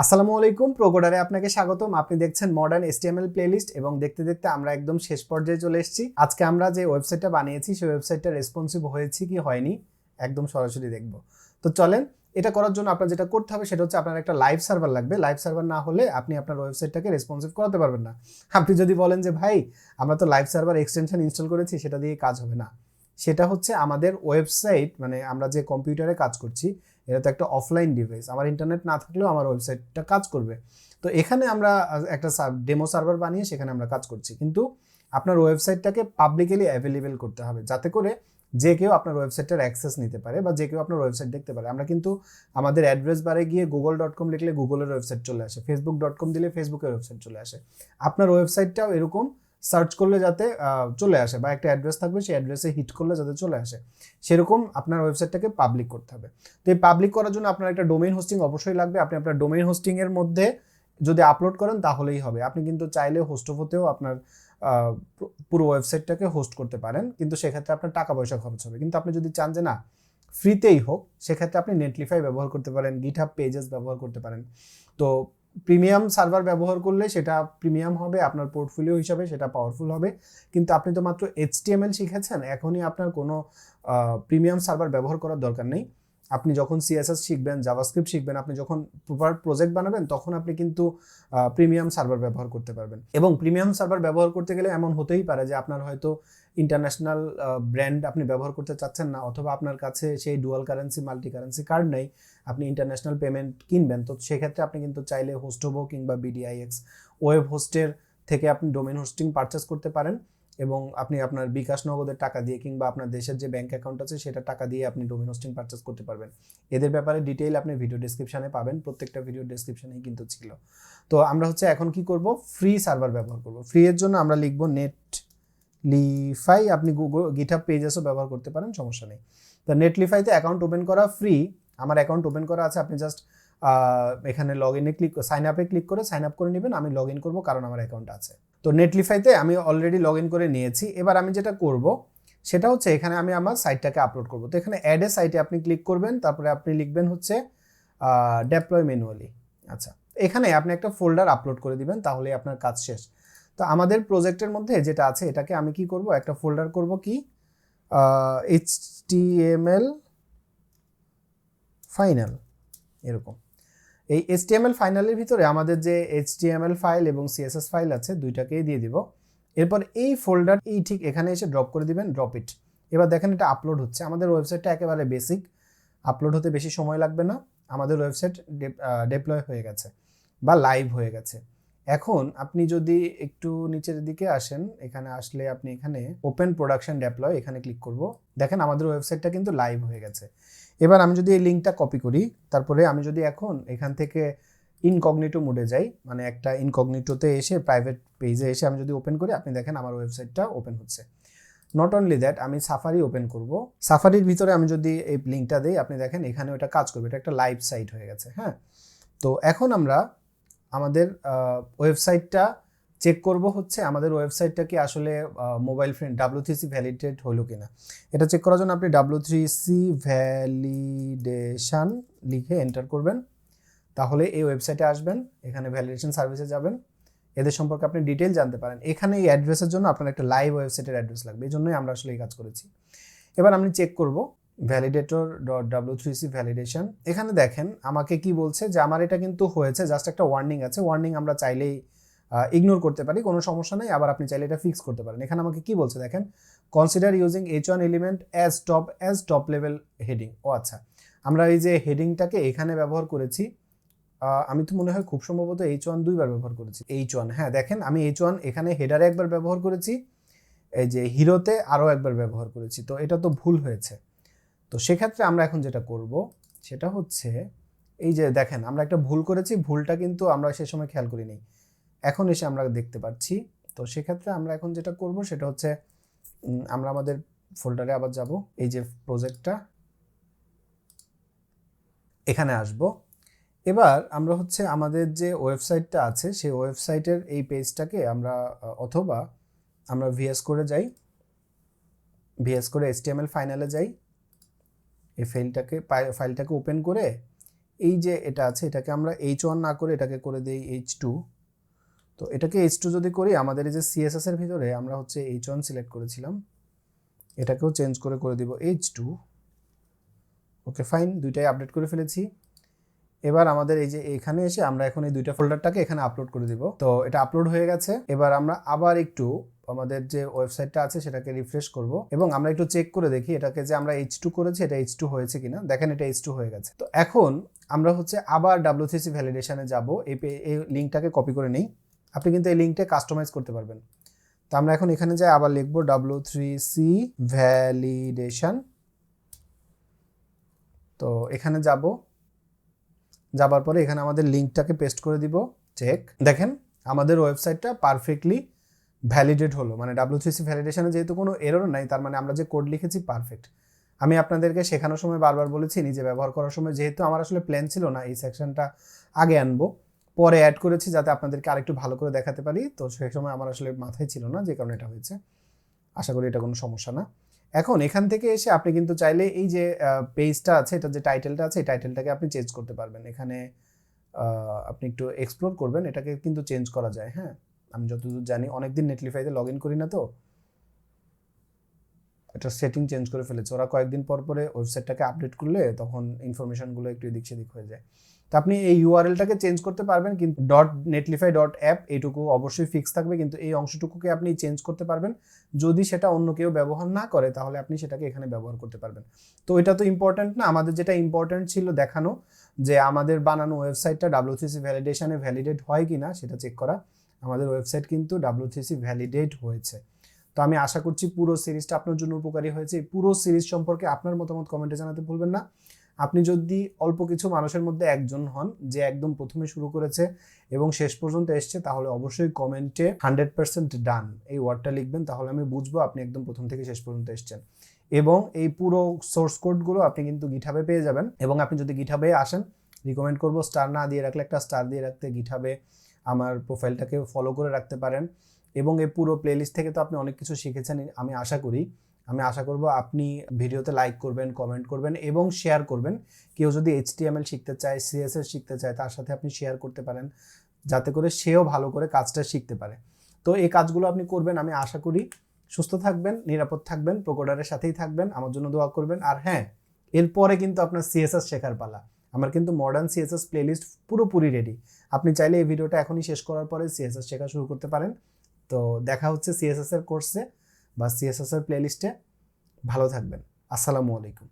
আসসালামু আলাইকুম, প্রোকোডারে আপনাকে স্বাগতম। আপনি দেখছেন মডার্ন HTML প্লেলিস্ট এবং দেখতে দেখতে আমরা একদম শেষ পর্যায়ে চলে এসেছি। আজকে আমরা যে ওয়েবসাইটটা বানিয়েছি সেই ওয়েবসাইটটা রেসপন্সিভ হয়েছে কি হয়নি একদম সরাসরি দেখব। তো চলেন, এটা করার জন্য আপনার যেটা করতে হবে সেটা হচ্ছে আপনার একটা লাইভ সার্ভার লাগবে। লাইভ সার্ভার না হলে আপনি আপনার ওয়েবসাইটটাকে রেসপন্সিভ করাতে পারবেন না। আপনি যদি বলেন যে ভাই আমরা তো লাইভ সার্ভার এক্সটেনশন ইনস্টল করেছি, সেটা দিয়ে কাজ হবে না। সেটা হচ্ছে আমাদের ওয়েবসাইট, মানে আমরা যে কম্পিউটারে কাজ করছি এটা তো একটা অফলাইন ডিভাইস, আমার ইন্টারনেট না থাকলেও আমার ওয়েবসাইটটা কাজ করবে। তো এখানে আমরা একটা ডেমো সার্ভার বানিয়ে সেখানে আমরা কাজ করছি, কিন্তু আপনার ওয়েবসাইটটাকে পাবলিকলি অ্যাভেলেবেল করতে হবে যাতে করে যে কেউ আপনার ওয়েবসাইটটার অ্যাক্সেস নিতে পারে বা যে কেউ আপনার ওয়েবসাইট দেখতে পারে। আমরা কিন্তু আমাদের অ্যাড্রেস বারে গিয়ে google.com লিখলে গুগলের ওয়েবসাইট চলে আসে, facebook.com দিলে ফেসবুকের ওয়েবসাইট চলে আসে। আপনার ওয়েবসাইটটাও এরকম সার্চ করলে যাতে চলে আসে, বা একটা অ্যাড্রেস থাকবে সেই অ্যাড্রেসে হিট করলে যাতে চলে আসে, সেরকম আপনার ওয়েবসাইটটাকে পাবলিক করতে হবে। তো এই পাবলিক করার জন্য আপনার একটা ডোমেইন হোস্টিং অবশ্যই লাগবে। আপনি আপনার ডোমেইন হোস্টিংয়ের মধ্যে যদি আপলোড করেন তাহলেই হবে। আপনি কিন্তু চাইলে হোস্টোভোতেও আপনার পুরো ওয়েবসাইটটাকে হোস্ট করতে পারেন, কিন্তু সেক্ষেত্রে আপনার টাকা পয়সা খরচ হবে। কিন্তু আপনি যদি চান যে না ফ্রিতেই হোক, সেক্ষেত্রে আপনি নেটলিফাই ব্যবহার করতে পারেন, গিটহাব পেজেস ব্যবহার করতে পারেন। তো প্রিমিয়াম সার্ভার ব্যবহার করলে সেটা প্রিমিয়াম হবে, আপনার পোর্টফোলিও হিসাবে সেটা পাওয়ারফুল হবে। কিন্তু আপনি তো মাত্র HTML শিখেছেন, এখনই আপনার কোনো প্রিমিয়াম সার্ভার ব্যবহার করার দরকার নেই। আপনি যখন CSS শিখবেন, জাভাস্ক্রিপ্ট শিখবেন, আপনি যখন প্রপার প্রজেক্ট বানাবেন, তখন আপনি কিন্তু প্রিমিয়াম সার্ভার ব্যবহার করতে পারবেন। এবং প্রিমিয়াম সার্ভার ব্যবহার করতে গেলে এমন হতেই পারে যে আপনার হয়তো ইন্টারন্যাশনাল ব্র্যান্ড আপনি ব্যবহার করতে চাচ্ছেন না, অথবা আপনার কাছে সেই dual currency multi currency card নেই, আপনি ইন্টারন্যাশনাল পেমেন্ট কিনবেন। তো সেক্ষেত্রে আপনি কিন্তু চাইলে হোস্টোভো কিংবা BDIX ওয়েব হোস্টের থেকে আপনি ডোমেন হোস্টিং পারচেস করতে পারেন, এবং আপনি আপনার bKash নগদের টাকা দিয়ে কিংবা আপনার দেশের যে ব্যাংক অ্যাকাউন্ট আছে সেটা টাকা দিয়ে আপনি ডোমেন হোস্টিং পারচেস করতে পারবেন। এদের ব্যাপারে ডিটেইল আপনি ভিডিও ডেসক্রিপশনে পাবেন, প্রত্যেকটা ভিডিও ডেসক্রিপশনেই কিন্তু ছিল। তো আমরা হচ্ছে এখন কি করব, ফ্রি সার্ভার ব্যবহার করব। ফ্রি এর জন্য আমরা লিখব নেটলিফাই। আপনি গিটহাব পেজেসও ব্যবহার করতে পারেন, সমস্যা নেই। তো নেটলিফাইতে অ্যাকাউন্ট ওপেন করা ফ্রি। আমার অ্যাকাউন্ট ওপেন করা আছে, আপনি জাস্ট এখানে লগ ইনে সাইন আপে ক্লিক করে সাইন আপ করে নেবেন। আমি লগ ইন করবো কারণ আমার অ্যাকাউন্ট আছে। তো নেটলিফাইতে আমি অলরেডি লগ ইন করে নিয়েছি। এবার আমি যেটা করব সেটা হচ্ছে এখানে আমি আমার সাইটটাকে আপলোড করব। তো এখানে অ্যাড এ সাইটে আপনি ক্লিক করবেন, তারপরে আপনি লিখবেন হচ্ছে ডেপ্লয় ম্যানুয়ালি। আচ্ছা, এখানে আপনি একটা ফোল্ডার আপলোড করে দিবেন, তাহলে আপনার কাজ শেষ। তো আমাদের প্রজেক্টের মধ্যে যেটা আছে এটাকে আমি কি করব, একটা ফোল্ডার করব কি HTML ফাইনাল, এরকম। এই HTML ফাইনালের ভিতরে আমাদের যে HTML ফাইল এবং CSS ফাইল আছে দুইটাকেই দিয়ে দিব। এরপর এই ফোল্ডার এই ঠিক এখানে এসে ড্রপ করে দিবেন, ড্রপ ইট। এবার দেখেন এটা আপলোড হচ্ছে। আমাদের ওয়েবসাইটটা একেবারে বেসিক, আপলোড হতে বেশি সময় লাগবে না। আমাদের ওয়েবসাইট ডেপ্লয় হয়ে গেছে বা লাইভ হয়ে গেছে। এখন আপনি যদি একটু নিচের দিকে আসেন, এখানে আসলে আপনি এখানে ওপেন প্রোডাকশন ডেপ্লয় এখানে ক্লিক করব। দেখেন আমাদের ওয়েবসাইটটা কিন্তু লাইভ হয়ে গেছে। এবার আমি যদি এই লিঙ্কটা কপি করি, তারপরে আমি যদি এখন এখান থেকে ইনকগনিটো মোডে যাই, মানে একটা ইনকগনিটোতে এসে প্রাইভেট পেজে এসে আমি যদি ওপেন করি, আপনি দেখেন আমার ওয়েবসাইটটা ওপেন হচ্ছে। নট অনলি দ্যাট, আমি সাফারি ওপেন করব। সাফারির ভিতরে আমি যদি এই লিঙ্কটা দিই, আপনি দেখেন এখানে ওটা কাজ করবে, এটা একটা লাইভ সাইট হয়ে গেছে। হ্যাঁ, তো এখন আমরা আমাদের ওয়েবসাইটটা চেক করব হচ্ছে আমাদের ওয়েবসাইটটা কি আসলে মোবাইল ফ্রেন্ড W3C ভ্যালিডেট হলো কিনা। এটা চেক করার জন্য আপনি W3C ভ্যালিডেশন লিখে এন্টার করবেন, তাহলে এই ওয়েবসাইটে আসবেন, এখানে ভ্যালিডেশন সার্ভিসে যাবেন, এদের সম্পর্কে আপনি ডিটেল জানতে পারেন। এখানে এই অ্যাড্রেসের জন্য আপনার একটা লাইভ ওয়েবসাইটের অ্যাড্রেস লাগবে, এই জন্যই আমরা আসলে এই কাজ করেছি। এবার আমি চেক করব validator.w3c ভ্যালিডেশন। এখানে দেখেন আমাকে কি বলছে যে আমার এটা কিন্তু হয়েছে, জাস্ট একটা ওয়ার্নিং আছে। ওয়ার্নিং আমরা চাইলেই ইগনোর করতে পারি, কোনো সমস্যা নেই। আবার আপনি চাইলে এটা ফিক্স করতে পারেন। এখানে আমাকে কি বলছে দেখেন, consider using H1 element as top level heading. ও আচ্ছা, আমরা এই যে হেডিংটাকে এখানে ব্যবহার করেছি, আমি তো মনে হয় খুব সম্ভবত H1 দুইবার ব্যবহার করেছি। H1, হ্যাঁ দেখেন আমি H1 এখানে হেডারে একবার ব্যবহার করেছি, এই যে হিরোতে আরও একবার ব্যবহার করেছি। তো এটা তো ভুল হয়েছে। তো সেক্ষেত্রে আমরা এখন যেটা করব সেটা হচ্ছে এই যে দেখেন আমরা একটা ভুল করেছি, ভুলটা কিন্তু আমরা সে সময় খেয়াল করিনি, এখন এসে আমরা দেখতে পাচ্ছি। তো সেক্ষেত্রে আমরা এখন যেটা করব সেটা হচ্ছে আমরা আমাদের ফোল্ডারে আবার যাব, এই যে প্রজেক্টটা এখানে আসব। এবার আমরা হচ্ছে আমাদের যে ওয়েবসাইটটা আছে সেই ওয়েবসাইটের এই পেজটাকে আমরা অথবা আমরা VS করে যাই, VS করে HTML ফাইনালে যাই, এই ফাইলটাকে ওপেন করে এই যে এটা আছে এটাকে আমরা H1 না করে এটাকে করে দেই H2। তো এটাকে H2 যদি করি আমাদের এই যে CSS এর ভিতরে আমরা হচ্ছে H1 সিলেক্ট করেছিলাম, এটাকেও চেঞ্জ করে দিব H2। ওকে ফাইন, দুইটাই আপডেট করে ফেলেছি। এবার আমাদের এই যে এখানে এসে আমরা এখন এই দুইটা ফোল্ডারটাকে এখানে আপলোড করে দিব। তো এটা আপলোড হয়ে গেছে। এবার আমরা আবার একটু আমাদের যে ওয়েবসাইটটা আছে সেটাকে রিফ্রেশ করব এবং আমরা একটু চেক করে দেখি এটাকে যে আমরা H2 করেছি এটা H2 হয়েছে কিনা। দেখেন এটা H2 হয়ে গেছে। তো এখন আমরা হচ্ছে আবার W3C ভ্যালিডেশনে যাব। এই লিঙ্কটাকে কপি করে নেই। আপনি কিন্তু এই লিঙ্কটা কাস্টমাইজ করতে পারবেন। তো আমরা এখন এখানে যাই আবার লিখব W3C ভ্যালিডেশন। তো এখানে যাবার পরে এখানে আমাদের লিঙ্কটাকে পেস্ট করে দিব। চেক, দেখেন আমাদের ওয়েবসাইটটা পারফেক্টলি ভ্যালিডেট হলো। মানে W3C ভ্যালিডেশনে যেহেতু কোনো এরর নাই, তার মানে আমরা যে কোড লিখেছি পারফেক্ট। আমি আপনাদেরকে শেখানোর সময় বারবার বলেছি, নিজে ব্যবহার করার সময় যেহেতু আমার আসলে প্ল্যান ছিল না এই সেকশনটা আগে আনবো, পরে অ্যাড করেছি যাতে আপনাদেরকে আরেকটু ভালো করে দেখাতে পারি। তো সেই সময় আমার আসলে মাথায় ছিল না, যে কারণে এটা হয়েছে। আশা করি এটা কোনো সমস্যা না। এখন এখান থেকে এসে আপনি কিন্তু চাইলে এই যে পেজটা আছে, এটা যে টাইটেলটা আছে এই টাইটেলটাকে আপনি চেঞ্জ করতে পারবেন। এখানে আপনি একটু এক্সপ্লোর করবেন, এটাকে কিন্তু চেঞ্জ করা যায়। হ্যাঁ, আমি যতদূর জানি, অনেকদিন নেটলিফাইতে লগ ইন করি না, তো এটা সেটিং চেঞ্জ করে ফেলেছে ওরা। কয়েকদিন পর পরে ওয়েবসাইটটাকে আপডেট করলে তখন ইনফরমেশনগুলো একটু এদিক সেদিক হয়ে যায়। তো আপনি এই ইউআরএলটাকে চেঞ্জ করতে পারবেন, কিন্তু .netlify.app এইটুকু অবশ্যই ফিক্স থাকবে, কিন্তু এই অংশটুকুকে আপনি চেঞ্জ করতে পারবেন। যদি সেটা অন্য কেউ ব্যবহার না করে তাহলে আপনি সেটাকে এখানে ব্যবহার করতে পারবেন। তো এটা তো ইম্পর্ট্যান্ট না, আমাদের যেটা ইম্পর্ট্যান্ট ছিল দেখানো যে আমাদের বানানো ওয়েবসাইটটা W3C ভ্যালিডেশনে ভ্যালিডেট হয় কিনা সেটা চেক করা। আমাদের ওয়েবসাইট কিন্তু W3C ভ্যালিডেট হয়েছে। তো আমি আশা করছি পুরো সিরিজটা আপনার জন্য উপকারী হয়েছে। এই পুরো সিরিজ সম্পর্কে আপনার মতামত কমেন্টে জানাতে ভুলবেন না। আপনি যদি অল্প কিছু মানুষের মধ্যে একজন হন যে একদম প্রথমে শুরু করেছে এবং শেষ পর্যন্ত এসছে, তাহলে অবশ্যই কমেন্টে 100% ডান এই ওয়ার্ডটা লিখবেন, তাহলে আমি বুঝবো আপনি একদম প্রথম থেকে শেষ পর্যন্ত এসছেন। এবং এই পুরো সোর্স কোডগুলো আপনি কিন্তু গিটহাবে পেয়ে যাবেন। এবং আপনি যদি গিটহাবে আসেন, রিকমেন্ড করবো স্টার না দিয়ে রাখলে একটা স্টার দিয়ে রাখতে, গিটহাবে আমার প্রোফাইলটাকে ফলো করে রাখতে পারেন। এবং এই পুরো প্লেলিস্ট থেকে তো আপনি অনেক কিছু শিখেছেন আমি আশা করব আপনি ভিডিওতে লাইক করবেন, কমেন্ট করবেন এবং শেয়ার করবেন। কেউ যদি HTML শিখতে চায়, CSS শিখতে চায়, তার সাথে আপনি শেয়ার করতে পারেন, যাতে করে সেও ভালো করে কাজটা শিখতে পারে। তো এই কাজগুলো আপনি করবেন, আমি আশা করি। সুস্থ থাকবেন, নিরাপদ থাকবেন, প্রোকোডারের সাথেই থাকবেন, আমার জন্য দোয়া করবেন। আর হ্যাঁ, এরপরে কিন্তু আপনার CSS শেখার পালা। আমার কিন্তু মডার্ন CSS প্লেলিস্ট পুরোপুরি রেডি। আপনি চাইলে এই ভিডিওটা এখনই শেষ করার পরে CSS শেখা শুরু করতে পারেন। তো দেখা হচ্ছে CSS এর কোর্সে বা CSS এর প্লেলিস্টে। ভালো থাকবেন। আসসালামু আলাইকুম।